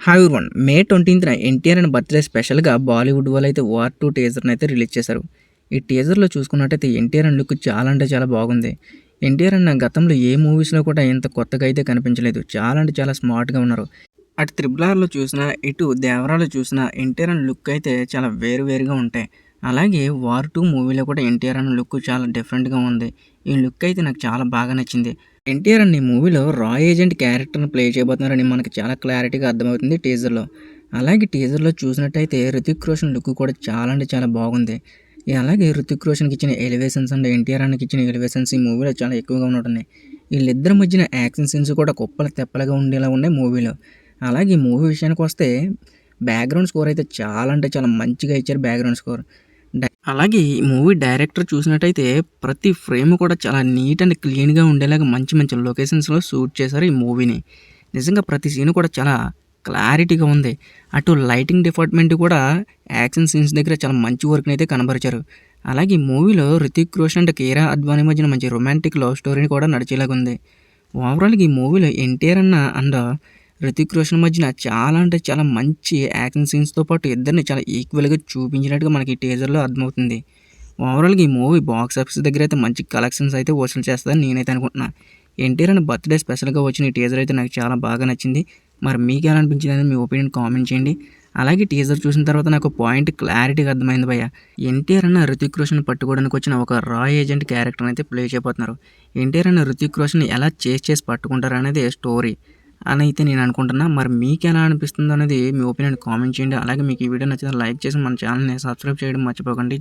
Hi everyone. May 19న NTR and birthday స్పెషల్‌గా బాలీవుడ్ వాళ్ళైతే 'వార్ 2' టీజర్‌నైతే రిలీజ్ చేశారు. ఈ టీజర్‌లో చూసుకున్నట్టయితే ఎన్టీఆర్ అన్న లుక్ చాలా అంటే చాలా బాగుంది. ఎన్టీఆర్ అన్న గతంలో ఏ మూవీస్‌లో కూడా ఇంత కొత్తగా అయితే కనిపించలేదు. చాలా అంటే చాలా స్మార్ట్‌గా ఉన్నారు. అటు 'త్రిబుల్ ఆర్'లో చూసినా, ఇటు 'దేవరా'లో చూసినా ఎన్టీఆర్ అన్న లుక్ అయితే చాలా వేరుగా ఉంటాయి. అలాగే 'వార్ 2' మూవీలో కూడా ఎన్టీఆర్ అన్న లుక్ చాలా డిఫరెంట్‌గా ఉంది. ఈ లుక్ అయితే నాకు చాలా బాగా నచ్చింది. ఎన్టీఆర్ అన్న ఈ మూవీలో రాయ్ ఏజెంట్ క్యారెక్టర్‌ని ప్లే చేయబోతున్నారని మనకు చాలా క్లారిటీగా అర్థమవుతుంది టీజర్‌లో. అలాగే టీజర్‌లో చూసినట్టయితే 'హృతిక్ రోషన్' లుక్ కూడా చాలా అంటే చాలా బాగుంది. అలాగే 'హృతిక్ రోషన్‌కి' ఇచ్చిన ఎలివేషన్స్ అండ్ ఎన్టీఆర్ అన్నకి ఇచ్చిన ఎలివేషన్స్ ఈ మూవీలో చాలా ఎక్కువగా ఉన్నట్టున్నాయి. వీళ్ళిద్దరి మధ్యన యాక్షన్ సీన్స్ కూడా కుప్పలు తెప్పలుగా ఉండేలా ఉన్నాయి మూవీలో. అలాగే ఈ మూవీ విషయానికొస్తే బ్యాక్‌గ్రౌండ్ స్కోర్ అయితే చాలా అంటే చాలా మంచిగా ఇచ్చారు బ్యాక్‌గ్రౌండ్ స్కోర్. అలాగే ఈ మూవీ డైరెక్టర్ చూసినట్టయితే ప్రతి ఫ్రేమ్ కూడా చాలా నీట్ అండ్ క్లీన్‌గా ఉండేలాగా మంచి మంచి లొకేషన్స్‌లో షూట్ చేశారు ఈ మూవీని. నిజంగా ప్రతి సీన్ కూడా చాలా క్లారిటీగా ఉంది. అటు లైటింగ్ డిపార్ట్‌మెంట్ కూడా యాక్షన్ సీన్స్ దగ్గర చాలా మంచి వర్క్‌నైతే కనబరిచారు. అలాగే ఈ మూవీలో 'హృతిక్ రోషన్' అండ్ 'కియారా అద్వానీ' మధ్యన మంచి రొమాంటిక్ లవ్ స్టోరీని కూడా నడిచేలాగా ఉంది. ఓవరాల్‌గా ఈ మూవీలో ఎన్టీఆర్ అండ్ 'హృతిక్ రోషన్' మధ్యన చాలా అంటే చాలా మంచి యాక్షన్ సీన్స్‌తో పాటు ఇద్దరిని చాలా ఈక్వల్‌గా చూపించినట్టుగా మనకి ఈ టీజర్‌లో అర్థమవుతుంది. ఓవరాల్‌గా ఈ మూవీ బాక్స్ ఆఫీస్ దగ్గర అయితే మంచి కలెక్షన్స్ అయితే వసూలు చేస్తదని నేనైతే అనుకుంటున్నా. ఎన్టీఆర్ అన్న బర్త్‌డే స్పెషల్‌గా వచ్చిన ఈ టీజర్ అయితే నాకు చాలా బాగా నచ్చింది. మరి మీకెలా అనిపించిందనేది మీ ఒపీనియన్ కామెంట్ చేయండి. అలాగే టీజర్ చూసిన తర్వాత నాకు పాయింట్ క్లారిటీగా అర్థమైంది భయ్య. ఎన్టీఆర్ అన్న 'హృతిక్ రోషన్' పట్టుకోవడానికి వచ్చిన ఒక రాయ్ ఏజెంట్ క్యారెక్టర్‌ని అయితే ప్లే చేయబోతున్నారు. ఎన్టీఆర్ అన్న 'హృతిక్ రోషన్‌ని ఎలా చేసి పట్టుకుంటారనేదే స్టోరీ అని అయితే నేను అనుకుంటున్నా. మరి మీకెలా అనిపిస్తుందనేది మీ ఒపీనియన్ కామెంట్ చేయండి. అలాగే మీకు ఈ వీడియో నచ్చితే లైక్ చేసి మన ఛానల్‌ని సబ్స్క్రైబ్ చేయడం మర్చిపోకండి.